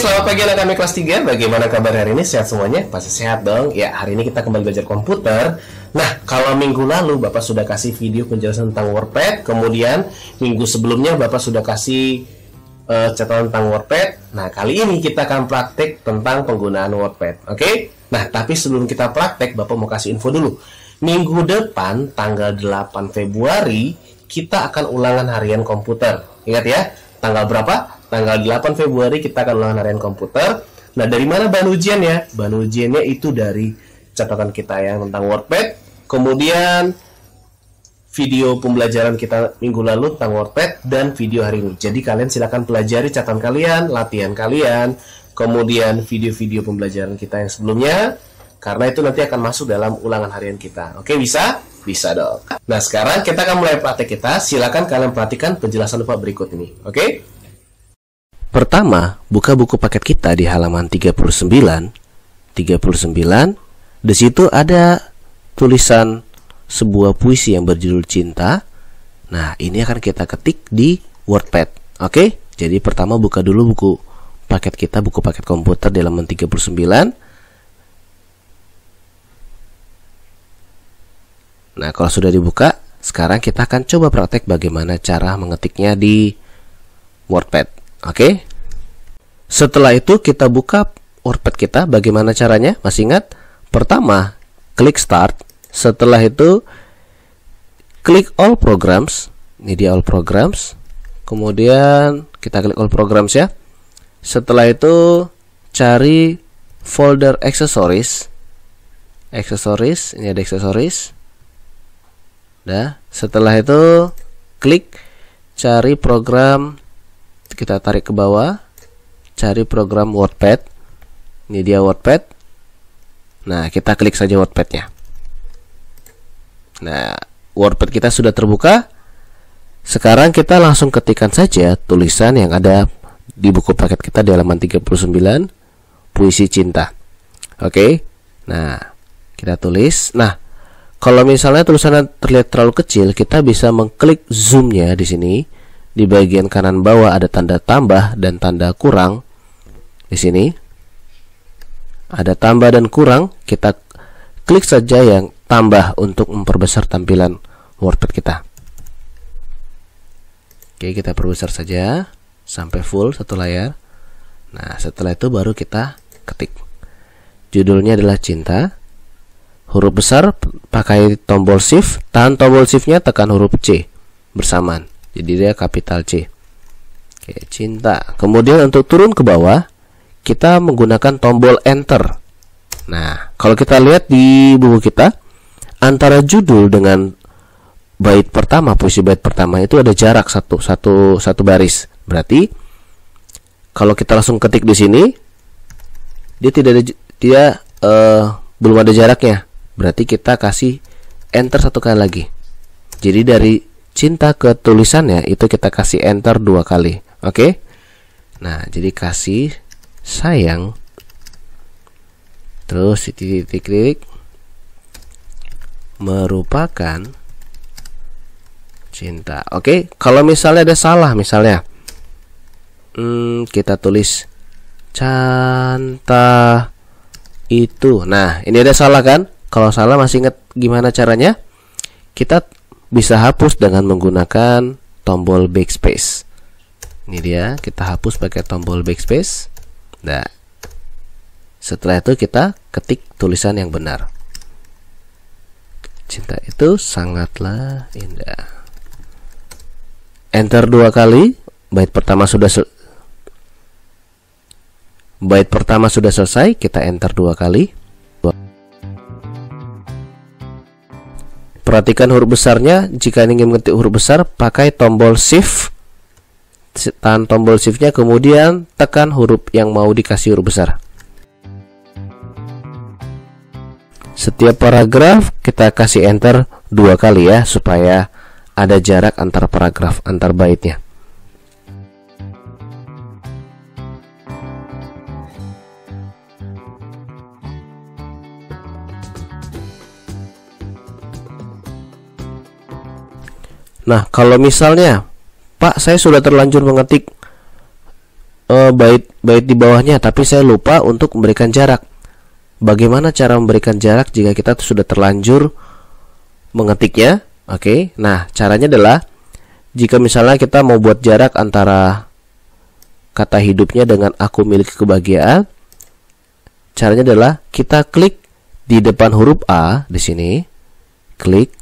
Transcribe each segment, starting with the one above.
selamat pagi anak kami kelas 3. Bagaimana kabar hari ini? Sehat semuanya? Pasti sehat dong. Ya, hari ini kita kembali belajar komputer. Nah, kalau minggu lalu Bapak sudah kasih video penjelasan tentang WordPad, kemudian minggu sebelumnya Bapak sudah kasih catatan tentang WordPad. Nah, kali ini kita akan praktek tentang penggunaan WordPad. Oke? Nah, tapi sebelum kita praktek, Bapak mau kasih info dulu. Minggu depan, tanggal 8 Februari, kita akan ulangan harian komputer. Ingat ya, tanggal berapa? Tanggal 8 Februari kita akan ulangan harian komputer. Nah, dari mana bahan ujiannya? Bahan ujiannya itu dari catatan kita yang tentang WordPad. Kemudian video pembelajaran kita minggu lalu tentang WordPad dan video hari ini. Jadi kalian silakan pelajari catatan kalian, latihan kalian, kemudian video-video pembelajaran kita yang sebelumnya. Karena itu nanti akan masuk dalam ulangan harian kita. Oke, bisa? Bisa dong. Nah, sekarang kita akan mulai praktek kita. Silakan kalian perhatikan penjelasan Bapak berikut ini. Oke? Pertama, buka buku paket kita di halaman 39. Di situ ada tulisan sebuah puisi yang berjudul Cinta. Nah, ini akan kita ketik di WordPad. Oke? Jadi pertama buka dulu buku paket kita, buku paket komputer di halaman 39. Nah, kalau sudah dibuka, sekarang kita akan coba praktek bagaimana cara mengetiknya di WordPad. Oke. Setelah itu kita buka WordPad kita. Bagaimana caranya? Masih ingat? Pertama, klik Start. Setelah itu klik All Programs. Ini dia All Programs. Kemudian kita klik All Programs ya. Setelah itu cari folder Accessories. Accessories, ini ada Accessories. Nah, setelah itu klik cari program, kita tarik ke bawah, cari program WordPad. Ini dia WordPad. Nah, kita klik saja WordPad-nya. Nah, WordPad kita sudah terbuka. Sekarang kita langsung ketikkan saja tulisan yang ada di buku paket kita di halaman 39, puisi cinta. Oke. Nah, kita tulis. Nah, kalau misalnya tulisannya terlihat terlalu kecil, kita bisa mengklik zoom-nya di sini. Di bagian kanan bawah ada tanda tambah dan tanda kurang. Di sini ada tambah dan kurang. Kita klik saja yang tambah untuk memperbesar tampilan WordPad kita. Oke, kita perbesar saja sampai full satu layar. Nah, setelah itu baru kita ketik. Judulnya adalah Cinta. Huruf besar pakai tombol shift. Tahan tombol shift-nya, tekan huruf C bersamaan. Jadi dia kapital C. Oke, cinta. Kemudian untuk turun ke bawah, kita menggunakan tombol enter. Nah, kalau kita lihat di buku kita, antara judul dengan bait pertama, puisi bait pertama itu ada jarak satu baris. Berarti kalau kita langsung ketik di sini, dia belum ada jaraknya. Berarti kita kasih enter satu kali lagi. Jadi dari cinta ke tulisannya itu kita kasih enter 2 kali. Oke. Nah, jadi kasih sayang, terus titik-titik merupakan cinta. Oke. Kalau misalnya ada salah, misalnya kita tulis Canta itu. Nah, ini ada salah kan? Kalau salah masih ingat gimana caranya? Kita bisa hapus dengan menggunakan tombol backspace. Ini dia, kita hapus pakai tombol backspace. Nah, setelah itu kita ketik tulisan yang benar. Cinta itu sangatlah indah. Enter 2 kali. Bait pertama sudah selesai. Kita enter 2 kali. Perhatikan huruf besarnya. Jika ingin mengetik huruf besar, pakai tombol shift. Tahan tombol shift-nya, kemudian tekan huruf yang mau dikasih huruf besar. Setiap paragraf kita kasih enter 2 kali ya, supaya ada jarak antar paragraf, antar baitnya. Nah, kalau misalnya, Pak, saya sudah terlanjur mengetik bait di bawahnya, tapi saya lupa untuk memberikan jarak. Bagaimana cara memberikan jarak jika kita sudah terlanjur mengetiknya? Oke, nah caranya adalah jika misalnya kita mau buat jarak antara kata hidupnya dengan aku milik kebahagiaan, caranya adalah kita klik di depan huruf A di sini, klik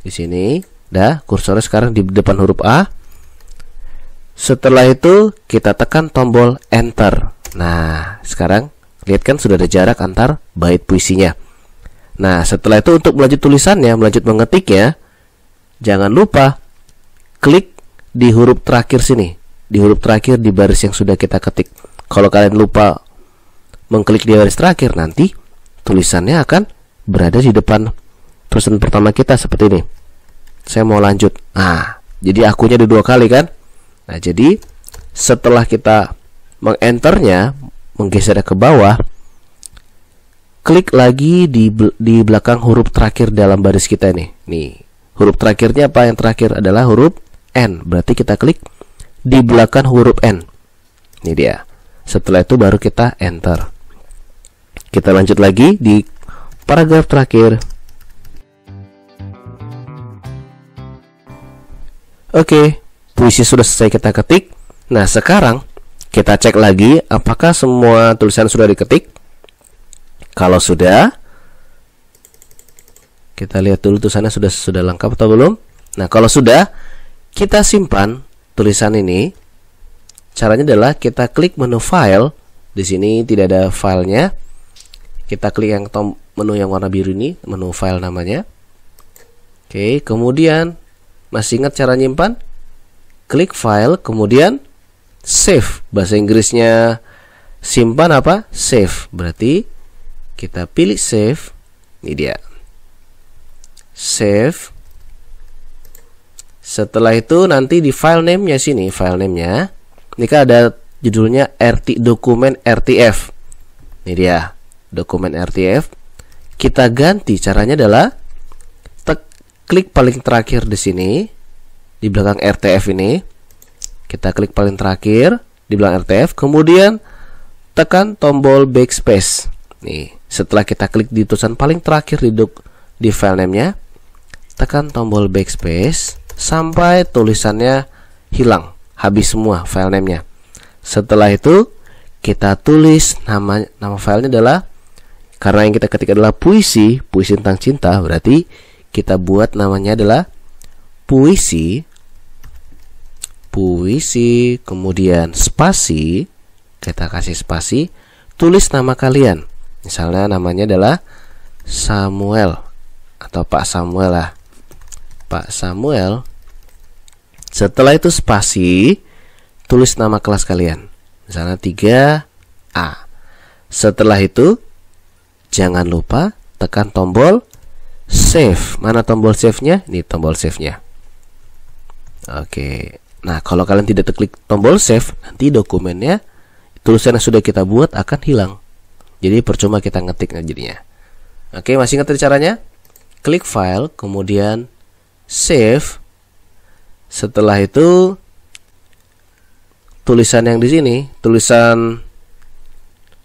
di sini, dah kursornya sekarang di depan huruf A. Setelah itu kita tekan tombol enter. Nah, sekarang lihat kan sudah ada jarak antar bait puisinya. Nah, setelah itu untuk melanjut tulisannya, melanjut mengetiknya, jangan lupa klik di huruf terakhir sini, di huruf terakhir di baris yang sudah kita ketik. Kalau kalian lupa mengklik di baris terakhir, nanti tulisannya akan berada di depan tulisan pertama kita seperti ini. Saya mau lanjut. Nah, jadi akunya ada 2 kali kan? Nah, jadi setelah kita mengenternya, menggeser ke bawah, klik lagi di belakang huruf terakhir dalam baris kita nih. Nih, huruf terakhirnya apa? Yang terakhir adalah huruf N. Berarti kita klik di belakang huruf N. Ini dia. Setelah itu baru kita enter. Kita lanjut lagi di paragraf terakhir. Oke, puisi sudah selesai kita ketik. Nah, sekarang kita cek lagi apakah semua tulisan sudah diketik. Kalau sudah, kita lihat dulu tulisannya sudah lengkap atau belum. Nah, kalau sudah, kita simpan tulisan ini. Caranya adalah kita klik menu file. Di sini tidak ada filenya. Kita klik yang menu yang warna biru ini, menu file namanya. Oke, kemudian masih ingat cara nyimpan? Klik file, kemudian save. Bahasa Inggrisnya simpan apa? Save. Berarti kita pilih save. Ini dia. Save. Setelah itu nanti di file name-nya sini, file name-nya. Ini kan ada judulnya dokumen RTF. Ini dia, dokumen RTF. Kita ganti, caranya adalah klik paling terakhir di sini, di belakang RTF ini. Kita klik paling terakhir di belakang RTF, kemudian tekan tombol backspace. Nih, setelah kita klik di tulisan paling terakhir di file name-nya, tekan tombol backspace sampai tulisannya hilang, habis semua file name-nya. Setelah itu kita tulis nama filenya adalah, karena yang kita ketik adalah puisi tentang cinta, berarti kita buat namanya adalah puisi, kemudian spasi, kita kasih spasi, tulis nama kalian. Misalnya namanya adalah Samuel atau Pak Samuel lah, Pak Samuel. Setelah itu spasi, tulis nama kelas kalian, misalnya 3A. Setelah itu jangan lupa tekan tombol save. Mana tombol save-nya? Ini tombol save-nya. Oke. Nah, kalau kalian tidak klik tombol save, nanti dokumennya, tulisan yang sudah kita buat akan hilang. Jadi percuma kita ngetiknya jadinya. Oke, masih ingat caranya? Klik file, kemudian save. Setelah itu tulisan yang di sini, tulisan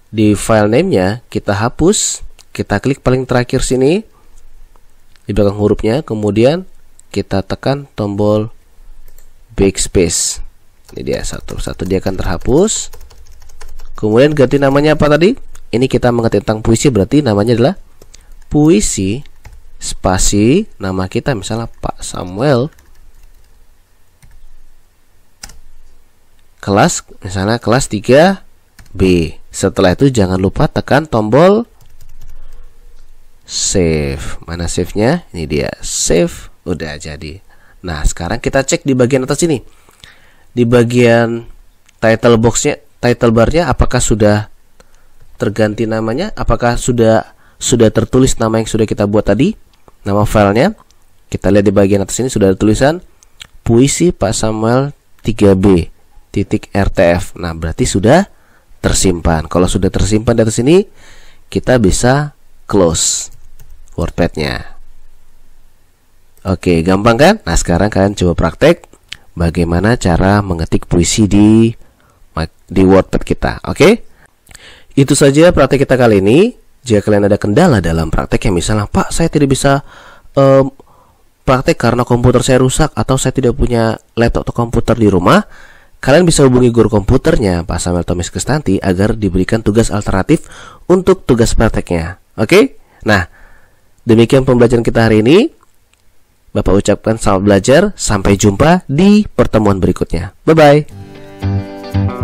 di file name-nya kita hapus. Kita klik paling terakhir sini di belakang hurufnya, kemudian kita tekan tombol backspace. Ini dia, satu-satu dia akan terhapus. Kemudian ganti namanya apa tadi? Ini kita mengerti tentang puisi, berarti namanya adalah puisi spasi nama kita, misalnya Pak Samuel. Kelas, misalnya kelas 3B. Setelah itu jangan lupa tekan tombol save. Mana save-nya? Ini dia, save. Udah jadi. Nah, sekarang kita cek di bagian atas ini. Di bagian title box-nya, title bar-nya, apakah sudah terganti namanya? Apakah sudah tertulis nama yang sudah kita buat tadi? Nama filenya. Kita lihat di bagian atas ini sudah ada tulisan puisi Pak Samuel 3B .rtf. Nah, berarti sudah tersimpan. Kalau sudah tersimpan di atas ini, kita bisa close WordPad-nya. Oke, gampang kan? Nah, sekarang kalian coba praktek bagaimana cara mengetik puisi di WordPad kita. Oke? Itu saja praktek kita kali ini. Jika kalian ada kendala dalam praktek yang misalnya, Pak, saya tidak bisa praktek karena komputer saya rusak atau saya tidak punya laptop atau komputer di rumah, kalian bisa hubungi guru komputernya Pak Samuel Thomas Kristanti agar diberikan tugas alternatif untuk tugas prakteknya. Oke? Nah, demikian pembelajaran kita hari ini. Bapak ucapkan selamat belajar. Sampai jumpa di pertemuan berikutnya. Bye-bye.